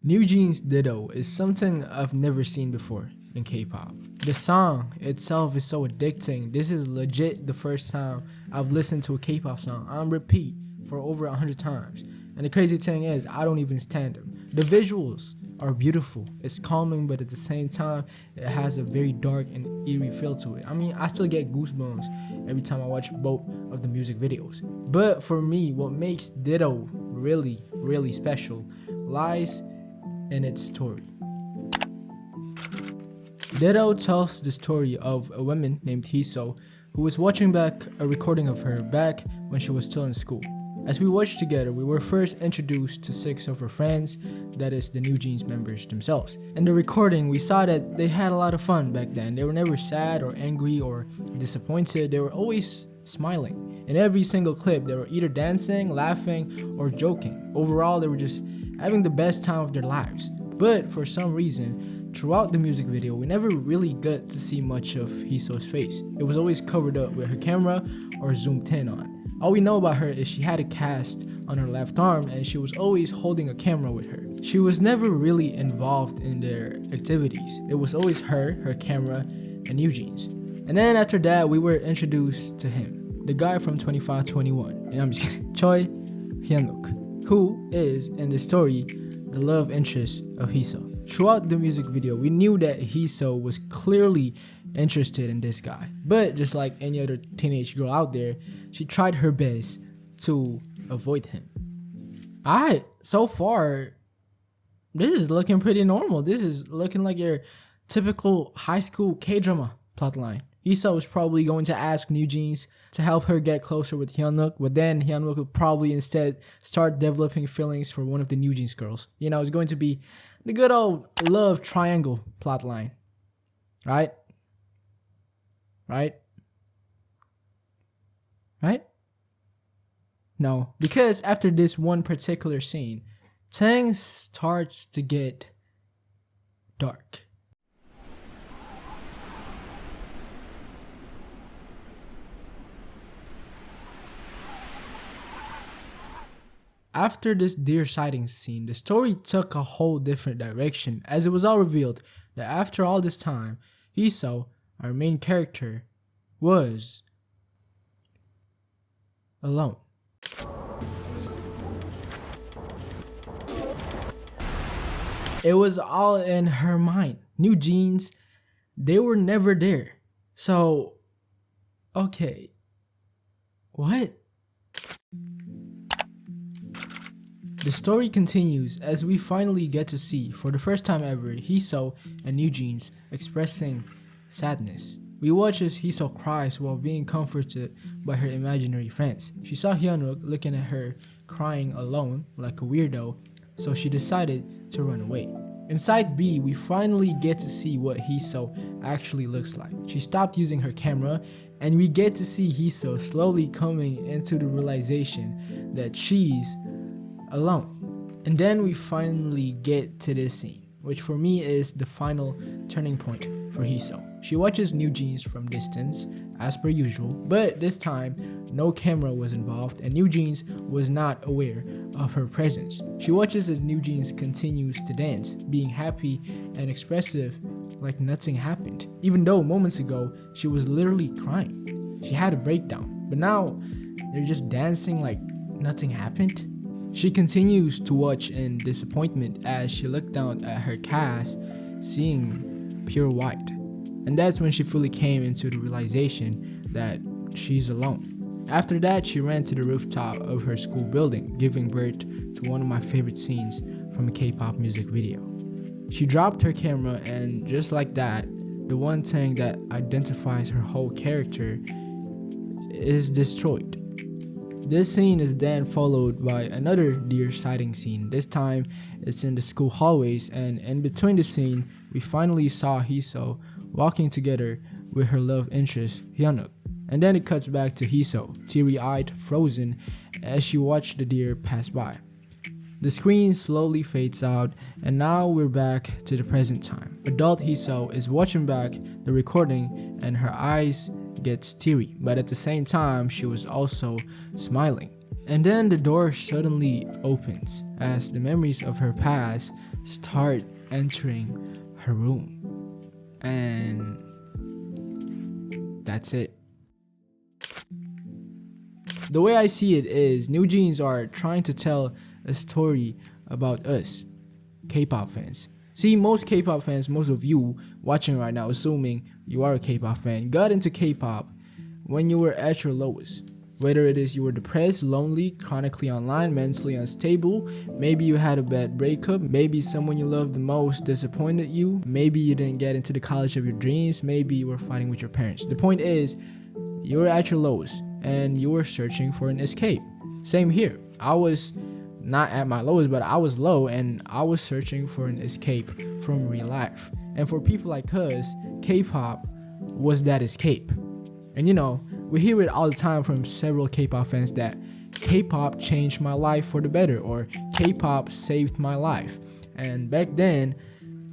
NewJeans Ditto is something I've never seen before in K-pop. The song itself is so addicting. This is legit the first time I've listened to a K-pop song on repeat for over 100 times. And the crazy thing is, I don't even stand them. The visuals are beautiful. It's calming, but at the same time, it has a very dark and eerie feel to it. I mean, I still get goosebumps every time I watch both of the music videos. But for me, what makes Ditto really special lies in its story. Ditto tells the story of a woman named Hiso who was watching back a recording of her back when she was still in school. As we watched together, we were first introduced to 6 of her friends, that is the NewJeans members themselves. In the recording, we saw that they had a lot of fun back then. They were never sad or angry or disappointed. They were always smiling. In every single clip, they were either dancing, laughing, or joking. Overall, they were just having the best time of their lives. But for some reason, throughout the music video, we never really got to see much of Hiso's face. It was always covered up with her camera or zoomed in on. All we know about her is she had a cast on her left arm and she was always holding a camera with her. She was never really involved in their activities. It was always her camera, and NewJeans. And then after that, we were introduced to him, the guy from 2521, and I'm just Choi Hyunwook, who is, in the story, the love interest of Hiso. Throughout the music video, we knew that Hiso was clearly interested in this guy, but just like any other teenage girl out there, she tried her best to avoid him. Alright, so far, this is looking pretty normal. This is looking like your typical high school K-drama plotline. Hiso was probably going to ask NewJeans to help her get closer with Hyunwook, but then Hyunwook would probably instead start developing feelings for one of the NewJeans girls. You know, it's going to be the good old love triangle plotline. Right? Right? Right? No, because after this one particular scene, things starts to get dark. After this deer sighting scene, the story took a whole different direction, as it was all revealed that after all this time, Hiso, our main character, was alone. It was all in her mind. NewJeans, they were never there. So, okay, what? The story continues as we finally get to see, for the first time ever, Hiso and NewJeans expressing sadness. We watch as Hiso cries while being comforted by her imaginary friends. She saw Hyunwook looking at her crying alone like a weirdo, so she decided to run away. In side B, we finally get to see what Hiso actually looks like. She stopped using her camera and we get to see Hiso slowly coming into the realization that she's alone. And then we finally get to this scene, which for me is the final turning point for Hiso. She watches NewJeans from distance, as per usual, but this time, no camera was involved and NewJeans was not aware of her presence. She watches as NewJeans continues to dance, being happy and expressive like nothing happened, even though moments ago, she was literally crying. She had a breakdown, but now they're just dancing like nothing happened. She continues to watch in disappointment as she looked down at her cast, seeing pure white. And that's when she fully came into the realization that she's alone. After that, she ran to the rooftop of her school building, giving birth to one of my favorite scenes from a K-pop music video. She dropped her camera and just like that, the one thing that identifies her whole character is destroyed. This scene is then followed by another deer sighting scene. This time, it's in the school hallways, and in between the scene, we finally saw Hiso walking together with her love interest, Hyunwook. And then it cuts back to Hiso, teary-eyed, frozen, as she watched the deer pass by. The screen slowly fades out, and now we're back to the present time. Adult Hiso is watching back the recording, and her eyes gets teary, but at the same time, she was also smiling. And then the door suddenly opens as the memories of her past start entering her room. And that's it. The way I see it is, NewJeans are trying to tell a story about us, K-pop fans. See, most K-pop fans, most of you watching right now, assuming you are a K-pop fan, got into K-pop when you were at your lowest. Whether it is you were depressed, lonely, chronically online, mentally unstable, maybe you had a bad breakup, maybe someone you loved the most disappointed you, maybe you didn't get into the college of your dreams, maybe you were fighting with your parents. The point is, you were at your lowest and you were searching for an escape. Same here. I was not at my lowest, but I was low and I was searching for an escape from real life. And for people like us, K-pop was that escape. And you know, we hear it all the time from several K-pop fans that K-pop changed my life for the better, or K-pop saved my life. And back then,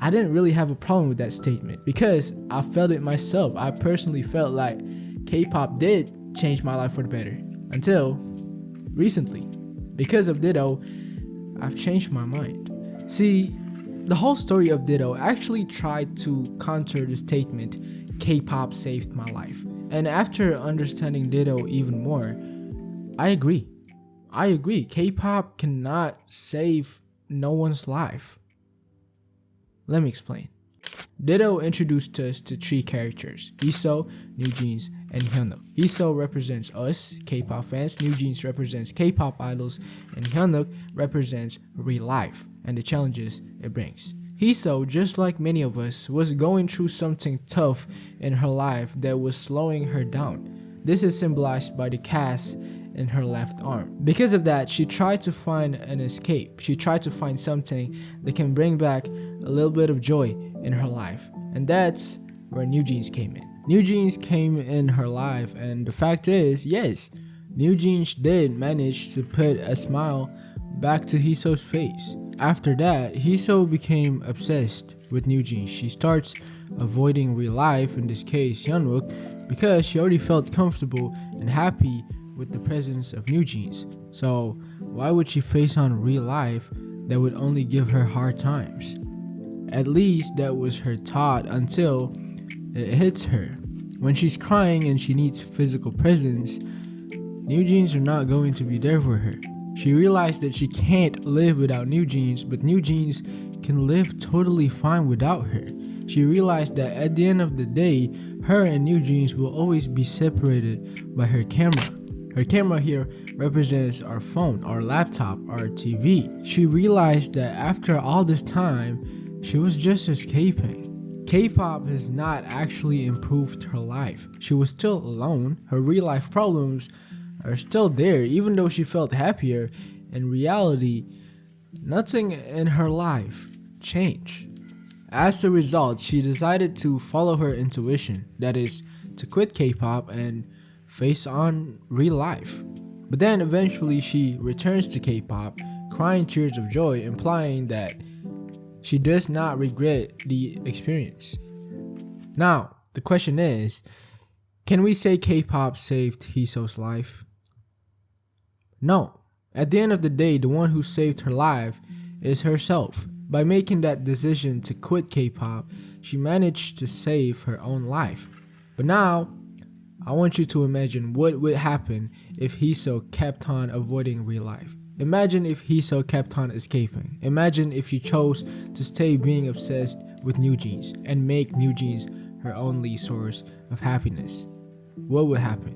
I didn't really have a problem with that statement because I felt it myself. I personally felt like K-pop did change my life for the better until recently. Because of Ditto, I've changed my mind. See, the whole story of Ditto actually tried to counter the statement, K-pop saved my life. And after understanding Ditto even more, I agree. K-pop cannot save no one's life. Let me explain. Ditto introduced us to three characters, Hiso, NewJeans, and Hyunwook. Hiso represents us, K-pop fans, NewJeans represents K-pop idols, and Hyunwook represents real life and the challenges it brings. Hiso, just like many of us, was going through something tough in her life that was slowing her down. This is symbolized by the cast in her left arm. Because of that, she tried to find an escape. She tried to find something that can bring back a little bit of joy in her life. And that's where NewJeans came in. NewJeans came in her life, and the fact is, yes, NewJeans did manage to put a smile back to Hiso's face. After that, Hiso became obsessed with NewJeans. She starts avoiding real life, in this case Hyunwook, because she already felt comfortable and happy with the presence of NewJeans. So why would she face on real life that would only give her hard times? At least that was her thought until it hits her. When she's crying and she needs physical presence, NewJeans are not going to be there for her. She realized that she can't live without NewJeans, but NewJeans can live totally fine without her. She realized that at the end of the day, her and NewJeans will always be separated by her camera. Her camera here represents our phone, our laptop, our TV. She realized that after all this time, she was just escaping. K-pop has not actually improved her life. She was still alone. Her real life problems are still there, even though she felt happier. In reality, nothing in her life changed. As a result, she decided to follow her intuition, that is, to quit K-pop and face on real life. But then eventually she returns to K-pop, crying tears of joy, implying that she does not regret the experience. Now, the question is, can we say K-pop saved Hiso's life? No. At the end of the day, the one who saved her life is herself. By making that decision to quit K-pop, she managed to save her own life. But now, I want you to imagine what would happen if Hiso kept on avoiding real life. Imagine if Hiso kept on escaping. Imagine if she chose to stay being obsessed with NewJeans and make NewJeans her only source of happiness. What would happen?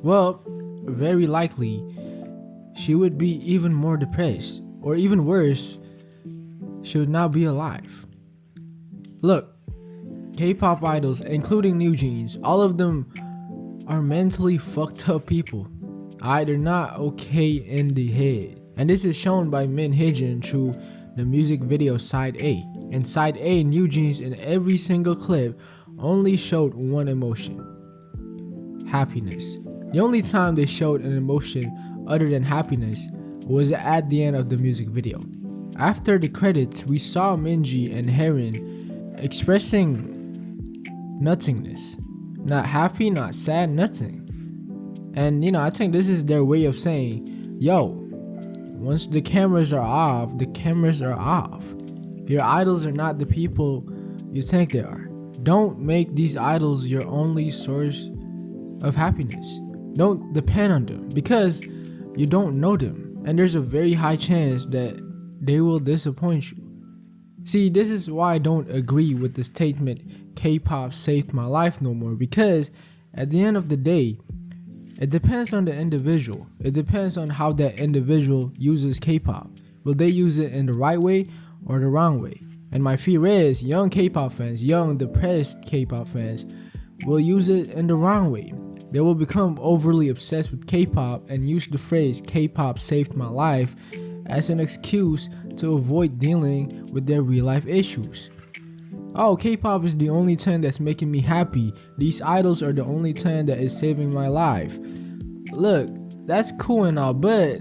Well, very likely, she would be even more depressed, or even worse, she would not be alive. Look, K-pop idols, including NewJeans, all of them are mentally fucked up people. They're not okay in the head. And this is shown by Min Hee-jin through the music video Side A. In Side A, NewJeans in every single clip only showed one emotion: happiness. The only time they showed an emotion other than happiness was at the end of the music video. After the credits, we saw Minji and Heron expressing nothingness. Not happy, not sad, nothing. And I think this is their way of saying, yo, once the cameras are off, the cameras are off. Your idols are not the people you think they are. Don't make these idols your only source of happiness. Don't depend on them because you don't know them, and there's a very high chance that they will disappoint you. See, this is why I don't agree with the statement K-pop saved my life no more, because at the end of the day, it depends on the individual. It depends on how that individual uses K-pop. Will they use it in the right way or the wrong way? And my fear is young K-pop fans, young depressed K-pop fans will use it in the wrong way. They will become overly obsessed with K-pop and use the phrase K-pop saved my life as an excuse to avoid dealing with their real life issues. Oh, K-pop is the only thing that's making me happy. These idols are the only thing that is saving my life. Look, that's cool and all, but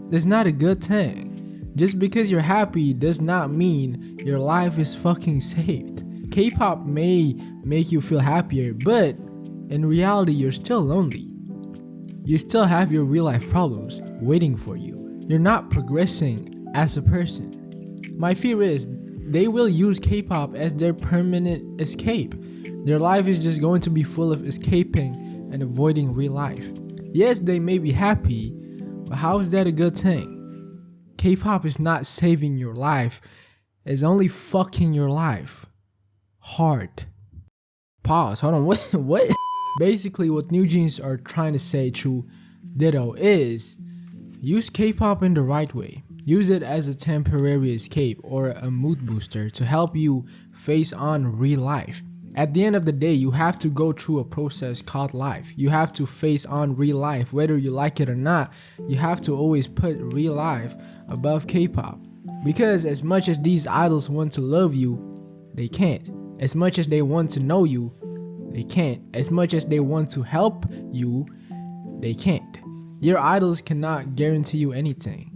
that's not a good thing. Just because you're happy does not mean your life is fucking saved. K-pop may make you feel happier, but in reality, you're still lonely. You still have your real life problems waiting for you. You're not progressing as a person. My fear is they will use K-pop as their permanent escape. Their life is just going to be full of escaping and avoiding real life. Yes, they may be happy, but how is that a good thing? K-pop is not saving your life. It's only fucking your life hard. Pause. Hold on. What? Basically, what NewJeans are trying to say through Ditto is use K-pop in the right way. Use it as a temporary escape or a mood booster to help you face on real life. At the end of the day, you have to go through a process called life. You have to face on real life, whether you like it or not. You have to always put real life above K-pop. Because as much as these idols want to love you, they can't. As much as they want to know you, they can't. As much as they want to help you, they can't. Your idols cannot guarantee you anything.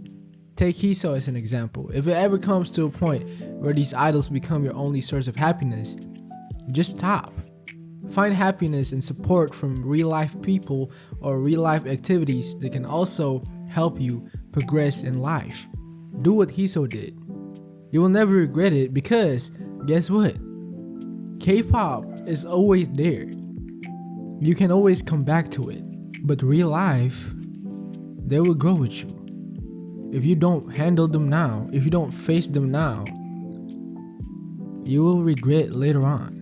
Take Hiso as an example. If it ever comes to a point where these idols become your only source of happiness, just stop. Find happiness and support from real life people or real life activities that can also help you progress in life. Do what Hiso did. You will never regret it because guess what? K-pop is always there. You can always come back to it. But real life, they will grow with you. If you don't handle them now, if you don't face them now, you will regret later on.